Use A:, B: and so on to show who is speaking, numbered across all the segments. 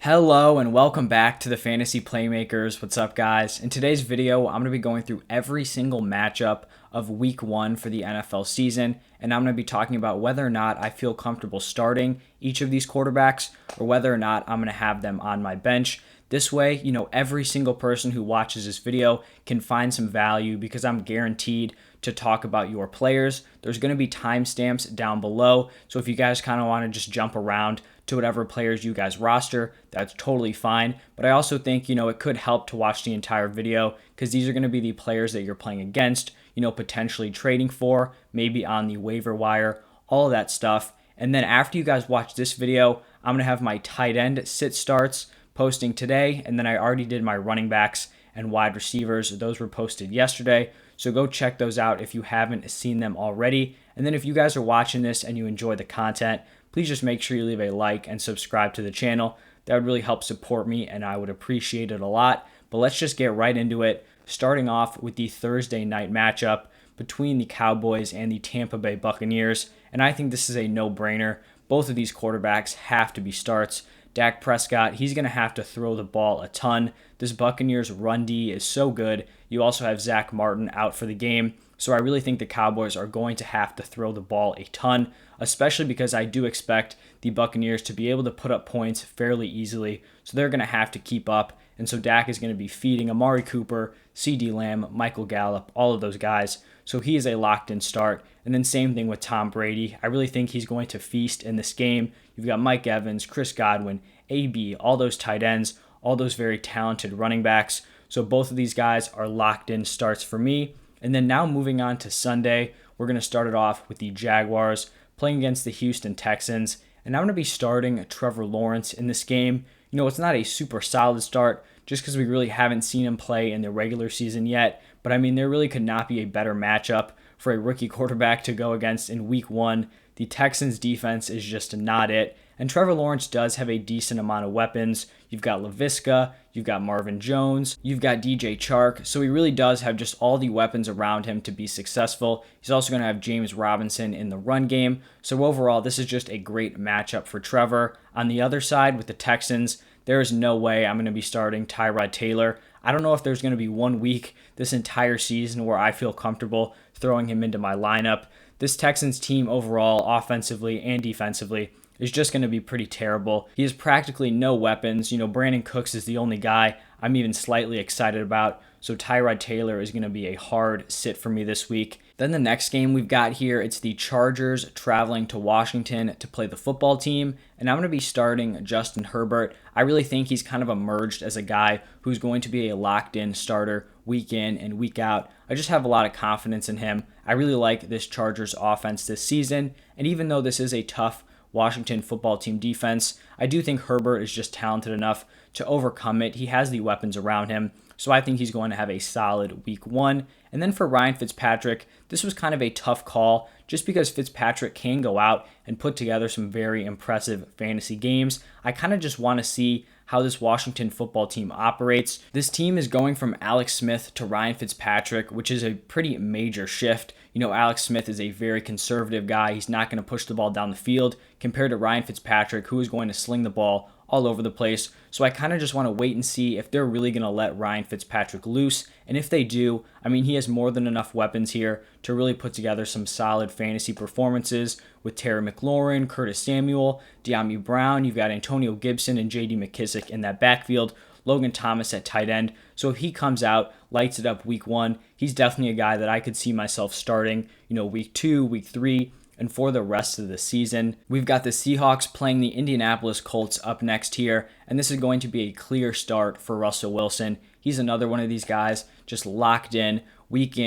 A: Hello and welcome back to the Fantasy Playmakers. What's up, guys? In today's video, I'm going to be going through every single matchup of week 1 for the NFL season, and I'm going to be talking about whether or not I feel comfortable starting each of these quarterbacks or whether or not I'm going to have them on my bench. This way, every single person who watches this video can find some value because I'm guaranteed to talk about your players. There's going to be timestamps down below, so if you guys kind of want to just jump around to whatever players you guys roster, that's totally fine. But I also think, it could help to watch the entire video because these are going to be the players that you're playing against, potentially trading for, maybe on the waiver wire, all of that stuff. And then after you guys watch this video, I'm going to have my tight end sit starts posting today. And then I already did my running backs and wide receivers. Those were posted yesterday. So go check those out if you haven't seen them already. And then if you guys are watching this and you enjoy the content, please just make sure you leave a like and subscribe to the channel. That would really help support me and I would appreciate it a lot. But let's just get right into it, starting off with the Thursday night matchup between the Cowboys and the Tampa Bay Buccaneers. And I think this is a no-brainer. Both of these quarterbacks have to be starts. Dak Prescott, he's going to have to throw the ball a ton. This Buccaneers run D is so good. You also have Zach Martin out for the game. So I really think the Cowboys are going to have to throw the ball a ton, especially because I do expect the Buccaneers to be able to put up points fairly easily. So they're going to have to keep up. And so Dak is going to be feeding Amari Cooper, CeeDee Lamb, Michael Gallup, all of those guys. So he is a locked-in start. And then same thing with Tom Brady. I really think he's going to feast in this game. You've got Mike Evans, Chris Godwin, AB, all those tight ends, all those very talented running backs. So both of these guys are locked-in starts for me. And then now moving on to Sunday, we're going to start it off with the Jaguars playing against the Houston Texans. And I'm going to be starting Trevor Lawrence in this game. It's not a super solid start just because we really haven't seen him play in the regular season yet. But I mean, there really could not be a better matchup for a rookie quarterback to go against in week 1. The Texans defense is just not it. And Trevor Lawrence does have a decent amount of weapons. You've got LaVisca, you've got Marvin Jones, you've got DJ Chark. So he really does have just all the weapons around him to be successful. He's also going to have James Robinson in the run game. So overall, this is just a great matchup for Trevor. On the other side with the Texans, there is no way I'm going to be starting Tyrod Taylor. I don't know if there's going to be 1 week this entire season where I feel comfortable throwing him into my lineup. This Texans team overall, offensively and defensively, is just going to be pretty terrible. He has practically no weapons. Brandon Cooks is the only guy I'm even slightly excited about. So Tyrod Taylor is going to be a hard sit for me this week. Then the next game we've got here, it's the Chargers traveling to Washington to play the football team. And I'm going to be starting Justin Herbert. I really think he's kind of emerged as a guy who's going to be a locked-in starter week in and week out. I just have a lot of confidence in him. I really like this Chargers offense this season. And even though this is a tough Washington football team defense, I do think Herbert is just talented enough to overcome it. He has the weapons around him, so I think he's going to have a solid week 1. And then for Ryan Fitzpatrick, this was kind of a tough call just because Fitzpatrick can go out and put together some very impressive fantasy games. I kind of just want to see how this Washington football team operates. This team is going from Alex Smith to Ryan Fitzpatrick, which is a pretty major shift. Alex Smith is a very conservative guy. He's not going to push the ball down the field compared to Ryan Fitzpatrick, who is going to sling the ball all over the place. So I kind of just want to wait and see if they're really going to let Ryan Fitzpatrick loose. And if they do, I mean, he has more than enough weapons here to really put together some solid fantasy performances with Terry McLaurin, Curtis Samuel, De'Ami Brown. You've got Antonio Gibson and J.D. McKissick in that backfield. Logan Thomas at tight end. So if he comes out, lights it up week 1, he's definitely a guy that I could see myself starting, week 2, week 3, and for the rest of the season. We've got the Seahawks playing the Indianapolis Colts up next here, and this is going to be a clear start for Russell Wilson. He's another one of these guys just locked in, week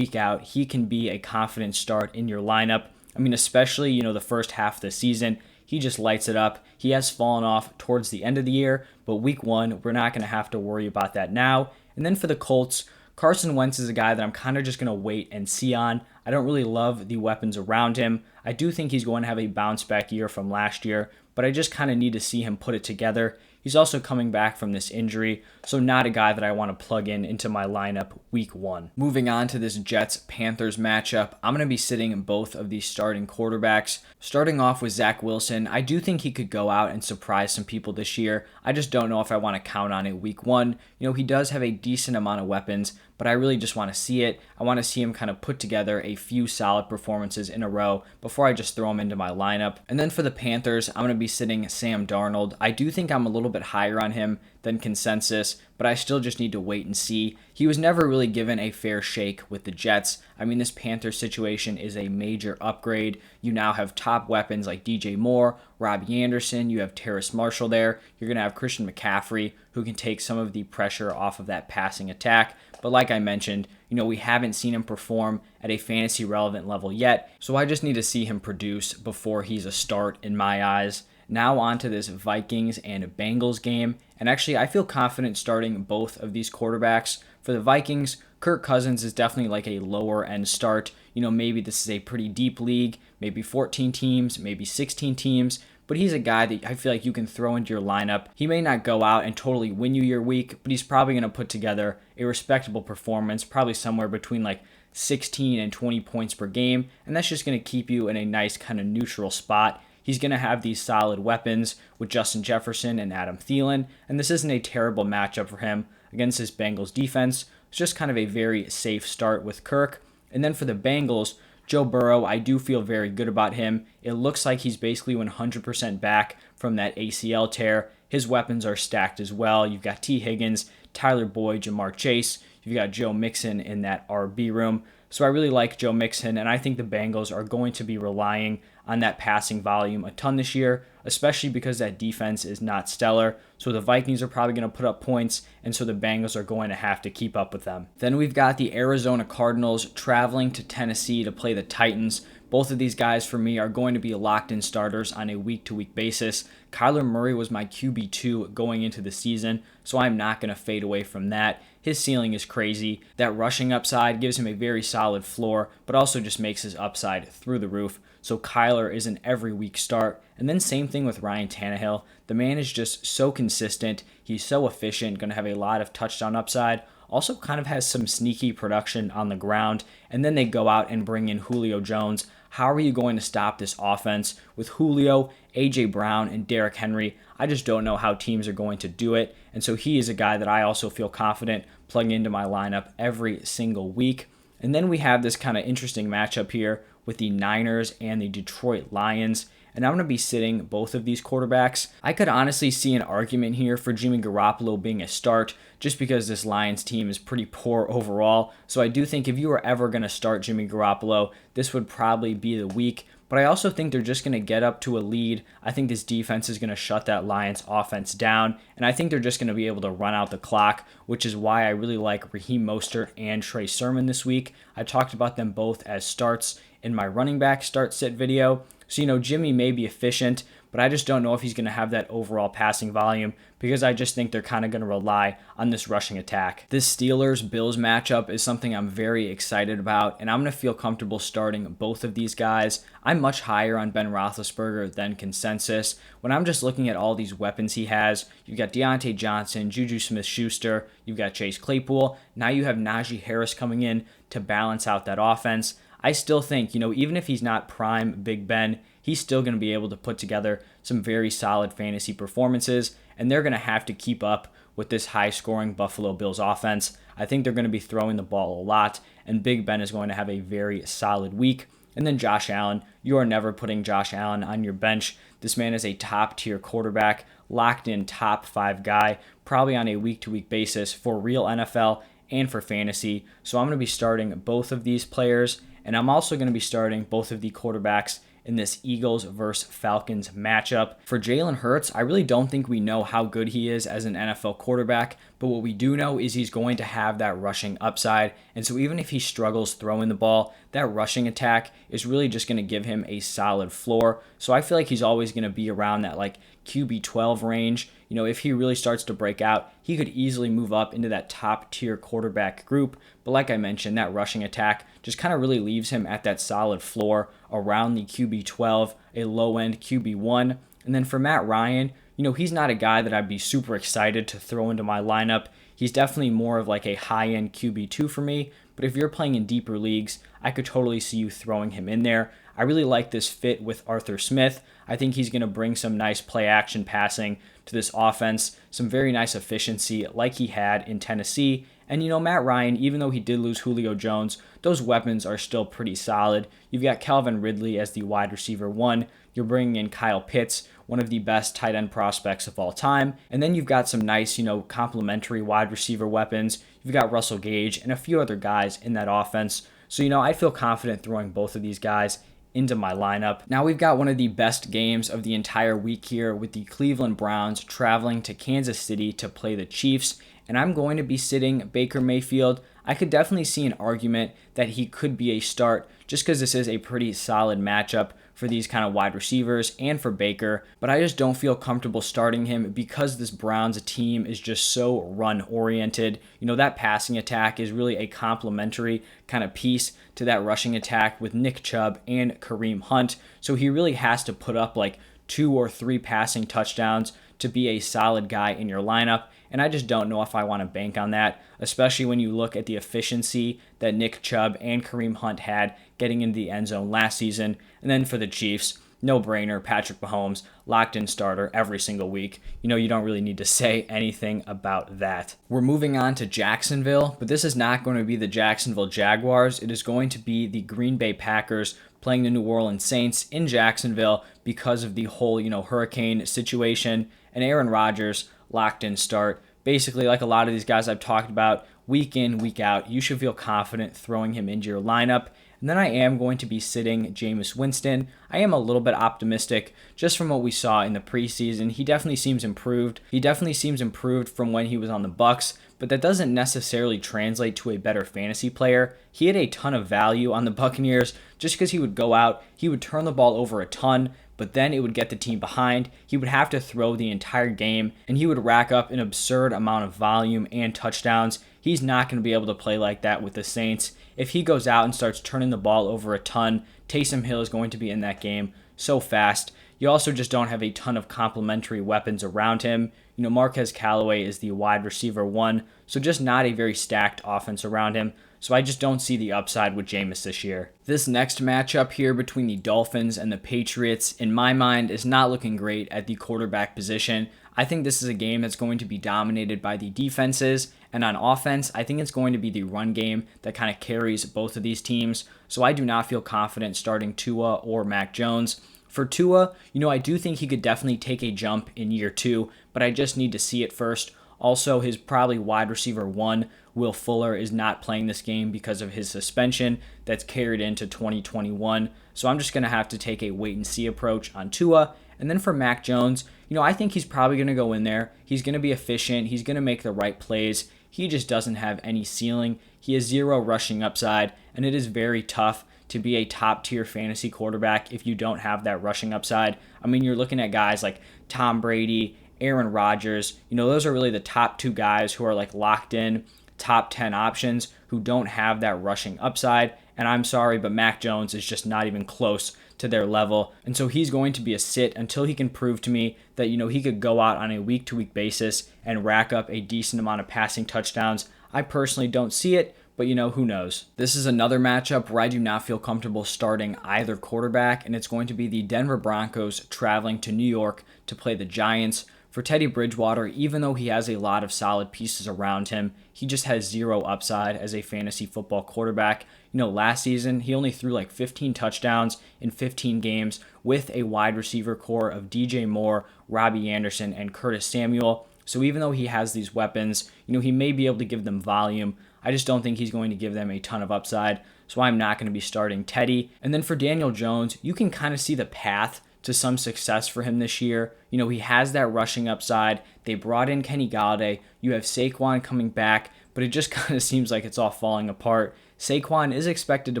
A: out. He can be a confident start in your lineup. I mean, especially, the first half of the season, he just lights it up. He has fallen off towards the end of the year, but week 1, we're not going to have to worry about that now. And then for the Colts, Carson Wentz is a guy that I'm kind of just going to wait and see on. I don't really love the weapons around him. I do think he's going to have a bounce back year from last year, but I just kind of need to see him put it together. He's also coming back from this injury, so not a guy that I want to plug in into my lineup week 1. Moving on to this Jets-Panthers matchup, I'm going to be sitting both of these starting quarterbacks. Starting off with Zach Wilson, I do think he could go out and surprise some people this year. I just don't know if I want to count on it week 1. He does have a decent amount of weapons, but I really just want to see it. I want to see him kind of put together a few solid performances in a row before I just throw him into my lineup. And then for the Panthers, I'm going to be sitting Sam Darnold. I do think I'm a little bit higher on him than consensus, but I still just need to wait and see. He was never really given a fair shake with the Jets. I mean, this Panthers situation is a major upgrade. You now have top weapons like DJ Moore, Robbie Anderson, you have Terrace Marshall there. You're going to have Christian McCaffrey, who can take some of the pressure off of that passing attack. But like I mentioned, we haven't seen him perform at a fantasy relevant level yet, so I just need to see him produce before he's a start in my eyes. Now on to this Vikings and Bengals game, and actually I feel confident starting both of these quarterbacks. For the Vikings, Kirk Cousins is definitely like a lower end start. Maybe this is a pretty deep league, maybe 14 teams, maybe 16 teams, but he's a guy that I feel like you can throw into your lineup. He may not go out and totally win you your week, but he's probably going to put together a respectable performance, probably somewhere between like 16 and 20 points per game, and that's just going to keep you in a nice kind of neutral spot. He's going to have these solid weapons with Justin Jefferson and Adam Thielen, and this isn't a terrible matchup for him against this Bengals defense. It's just kind of a very safe start with Kirk. And then for the Bengals, Joe Burrow, I do feel very good about him. It looks like he's basically 100% back from that ACL tear. His weapons are stacked as well. You've got T. Higgins, Tyler Boyd, Jamar Chase. You've got Joe Mixon in that RB room. So I really like Joe Mixon, and I think the Bengals are going to be relying on that passing volume a ton this year, especially because that defense is not stellar. So the Vikings are probably going to put up points, and so the Bengals are going to have to keep up with them. Then we've got the Arizona Cardinals traveling to Tennessee to play the Titans. Both of these guys for me are going to be locked-in starters on a week-to-week basis. Kyler Murray was my QB2 going into the season, so I'm not going to fade away from that. His ceiling is crazy. That rushing upside gives him a very solid floor, but also just makes his upside through the roof. So Kyler is an every week start. And then same thing with Ryan Tannehill. The man is just so consistent. He's so efficient, going to have a lot of touchdown upside. Also kind of has some sneaky production on the ground. And then they go out and bring in Julio Jones. How are you going to stop this offense with Julio, A.J. Brown, and Derrick Henry? I just don't know how teams are going to do it. And so he is a guy that I also feel confident plugging into my lineup every single week. And then we have this kind of interesting matchup here with the Niners and the Detroit Lions. And I'm going to be sitting both of these quarterbacks. I could honestly see an argument here for Jimmy Garoppolo being a start just because this Lions team is pretty poor overall. So I do think if you were ever going to start Jimmy Garoppolo, this would probably be the week. But I also think they're just going to get up to a lead. I think this defense is going to shut that Lions offense down. And I think they're just going to be able to run out the clock, which is why I really like Raheem Mostert and Trey Sermon this week. I talked about them both as starts in my running back start-sit video. So, Jimmy may be efficient, but I just don't know if he's going to have that overall passing volume because I just think they're kind of going to rely on this rushing attack. This Steelers-Bills matchup is something I'm very excited about, and I'm going to feel comfortable starting both of these guys. I'm much higher on Ben Roethlisberger than consensus. When I'm just looking at all these weapons he has, you've got Deontay Johnson, Juju Smith-Schuster, you've got Chase Claypool. Now you have Najee Harris coming in to balance out that offense. I still think, even if he's not prime Big Ben, he's still going to be able to put together some very solid fantasy performances, and they're going to have to keep up with this high-scoring Buffalo Bills offense. I think they're going to be throwing the ball a lot, and Big Ben is going to have a very solid week. And then Josh Allen, you are never putting Josh Allen on your bench. This man is a top-tier quarterback, locked-in top 5 guy, probably on a week-to-week basis for real NFL and for fantasy. So I'm going to be starting both of these players, and I'm also going to be starting both of the quarterbacks in this Eagles versus Falcons matchup. For Jalen Hurts, I really don't think we know how good he is as an NFL quarterback, but what we do know is he's going to have that rushing upside. And so even if he struggles throwing the ball, that rushing attack is really just going to give him a solid floor. So I feel like he's always going to be around that like QB 12 range. If he really starts to break out, he could easily move up into that top tier quarterback group. But like I mentioned, that rushing attack just kind of really leaves him at that solid floor around the QB 12, a low end QB 1. And then for Matt Ryan, he's not a guy that I'd be super excited to throw into my lineup. He's definitely more of like a high-end QB2 for me, but if you're playing in deeper leagues, I could totally see you throwing him in there. I really like this fit with Arthur Smith. I think he's going to bring some nice play action passing to this offense, some very nice efficiency like he had in Tennessee. And Matt Ryan, even though he did lose Julio Jones, those weapons are still pretty solid. You've got Calvin Ridley as the wide receiver 1. You're bringing in Kyle Pitts, one of the best tight end prospects of all time. And then you've got some nice, complementary wide receiver weapons. You've got Russell Gage and a few other guys in that offense. So, I feel confident throwing both of these guys into my lineup. Now we've got one of the best games of the entire week here with the Cleveland Browns traveling to Kansas City to play the Chiefs, and I'm going to be sitting Baker Mayfield. I could definitely see an argument that he could be a start just because this is a pretty solid matchup for these kind of wide receivers and for Baker, but I just don't feel comfortable starting him because this Browns team is just so run-oriented. That passing attack is really a complementary kind of piece to that rushing attack with Nick Chubb and Kareem Hunt, so he really has to put up like 2 or 3 passing touchdowns to be a solid guy in your lineup, and I just don't know if I want to bank on that, especially when you look at the efficiency that Nick Chubb and Kareem Hunt had getting into the end zone last season. And then for the Chiefs, no-brainer, Patrick Mahomes, locked-in starter every single week. You don't really need to say anything about that. We're moving on to Jacksonville, but this is not going to be the Jacksonville Jaguars. It is going to be the Green Bay Packers playing the New Orleans Saints in Jacksonville because of the whole, hurricane situation. And Aaron Rodgers, locked-in start. Basically, like a lot of these guys I've talked about, week in, week out, you should feel confident throwing him into your lineup. And then I am going to be sitting Jameis Winston. I am a little bit optimistic just from what we saw in the preseason. He definitely seems improved. He definitely seems improved from when he was on the Bucs, but that doesn't necessarily translate to a better fantasy player. He had a ton of value on the Buccaneers just because he would go out, he would turn the ball over a ton, but then it would get the team behind. He would have to throw the entire game, and he would rack up an absurd amount of volume and touchdowns. He's not going to be able to play like that with the Saints. If he goes out and starts turning the ball over a ton, Taysom Hill is going to be in that game so fast. You also just don't have a ton of complementary weapons around him. Marquez Callaway is the wide receiver 1, so just not a very stacked offense around him. So I just don't see the upside with Jameis this year. This next matchup here between the Dolphins and the Patriots, in my mind, is not looking great at the quarterback position. I think this is a game that's going to be dominated by the defenses, and on offense, I think it's going to be the run game that kind of carries both of these teams. So I do not feel confident starting Tua or Mac Jones. For Tua, I do think he could definitely take a jump in year 2, but I just need to see it first. Also, his probably wide receiver 1, Will Fuller, is not playing this game because of his suspension that's carried into 2021. So I'm just going to have to take a wait-and-see approach on Tua. And then for Mac Jones, I think he's probably going to go in there. He's going to be efficient. He's going to make the right plays. He just doesn't have any ceiling. He has 0 rushing upside, and it is very tough to be a top-tier fantasy quarterback if you don't have that rushing upside. I mean, you're looking at guys like Tom Brady, Aaron Rodgers. Those are really the top 2 guys who are like locked in top 10 options who don't have that rushing upside. And I'm sorry, but Mac Jones is just not even close to their level. And so he's going to be a sit until he can prove to me that, he could go out on a week-to-week basis and rack up a decent amount of passing touchdowns. I personally don't see it, but who knows? This is another matchup where I do not feel comfortable starting either quarterback, and it's going to be the Denver Broncos traveling to New York to play the Giants. For Teddy Bridgewater, even though he has a lot of solid pieces around him, he just has 0 upside as a fantasy football quarterback. Last season, he only threw like 15 touchdowns in 15 games with a wide receiver core of DJ Moore, Robbie Anderson, and Curtis Samuel. So even though he has these weapons, he may be able to give them volume. I just don't think he's going to give them a ton of upside. So I'm not going to be starting Teddy. And then for Daniel Jones, you can kind of see the path to some success for him this year. He has that rushing upside. They brought in Kenny Golladay. You have Saquon coming back, but it just kind of seems like it's all falling apart. Saquon is expected to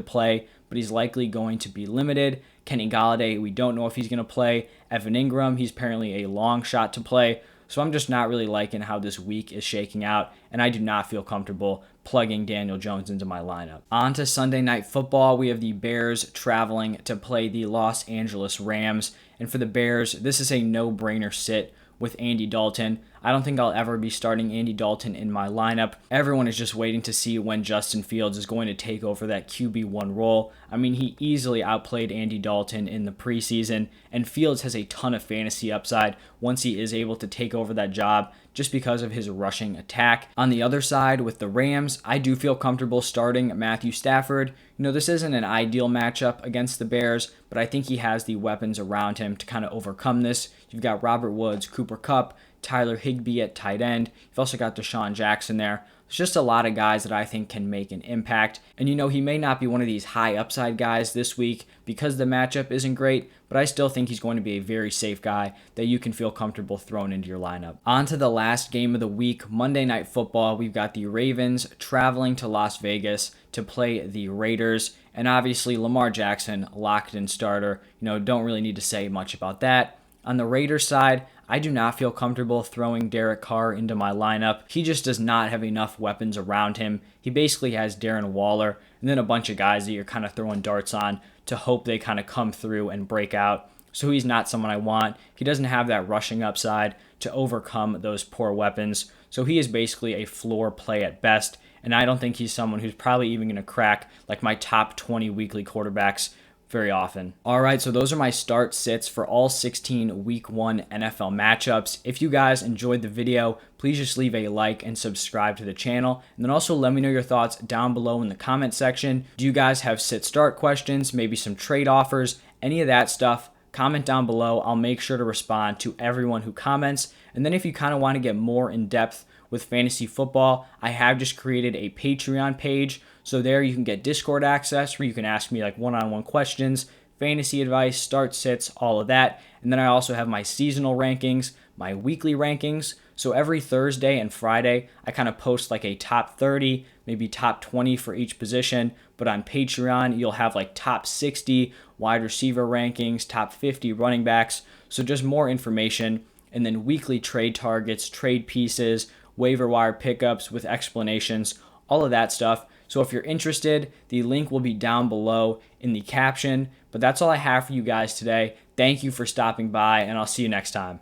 A: play, but he's likely going to be limited. Kenny Golladay, we don't know if he's going to play. Evan Ingram, he's apparently a long shot to play. So I'm just not really liking how this week is shaking out, and I do not feel comfortable plugging Daniel Jones into my lineup. On to Sunday Night Football, we have the Bears traveling to play the Los Angeles Rams. And for the Bears, this is a no-brainer sit with Andy Dalton. I don't think I'll ever be starting Andy Dalton in my lineup. Everyone is just waiting to see when Justin Fields is going to take over that QB1 role. I mean, he easily outplayed Andy Dalton in the preseason, and Fields has a ton of fantasy upside once he is able to take over that job just because of his rushing attack. On the other side, with the Rams, I do feel comfortable starting Matthew Stafford. This isn't an ideal matchup against the Bears, but I think he has the weapons around him to kind of overcome this. You've got Robert Woods, Cooper Kupp, Tyler Higbee at tight end. You've also got Deshaun Jackson there. There's just a lot of guys that I think can make an impact. And he may not be one of these high upside guys this week because the matchup isn't great, but I still think he's going to be a very safe guy that you can feel comfortable throwing into your lineup. On to the last game of the week, Monday Night Football. We've got the Ravens traveling to Las Vegas to play the Raiders. And obviously Lamar Jackson, locked in starter. Don't really need to say much about that. On the Raiders side, I do not feel comfortable throwing Derek Carr into my lineup. He just does not have enough weapons around him. He basically has Darren Waller and then a bunch of guys that you're kind of throwing darts on to hope they kind of come through and break out. So he's not someone I want. He doesn't have that rushing upside to overcome those poor weapons. So he is basically a floor play at best. And I don't think he's someone who's probably even going to crack like my top 20 weekly quarterbacks very often. All right, so those are my start sits for all 16 week 1 NFL matchups. If you guys enjoyed the video, please just leave a like and subscribe to the channel. And then also let me know your thoughts down below in the comment section. Do you guys have sit start questions, maybe some trade offers, any of that stuff? Comment down below. I'll make sure to respond to everyone who comments. And then if you kind of want to get more in depth with fantasy football, I have just created a Patreon page. So there you can get Discord access where you can ask me like one-on-one questions, fantasy advice, start sits, all of that. And then I also have my seasonal rankings, my weekly rankings. So every Thursday and Friday, I kind of post like a top 30, maybe top 20 for each position. But on Patreon, you'll have like top 60 wide receiver rankings, top 50 running backs. So just more information. And then weekly trade targets, trade pieces, waiver wire pickups with explanations, all of that stuff. So if you're interested, the link will be down below in the caption. But that's all I have for you guys today. Thank you for stopping by, and I'll see you next time.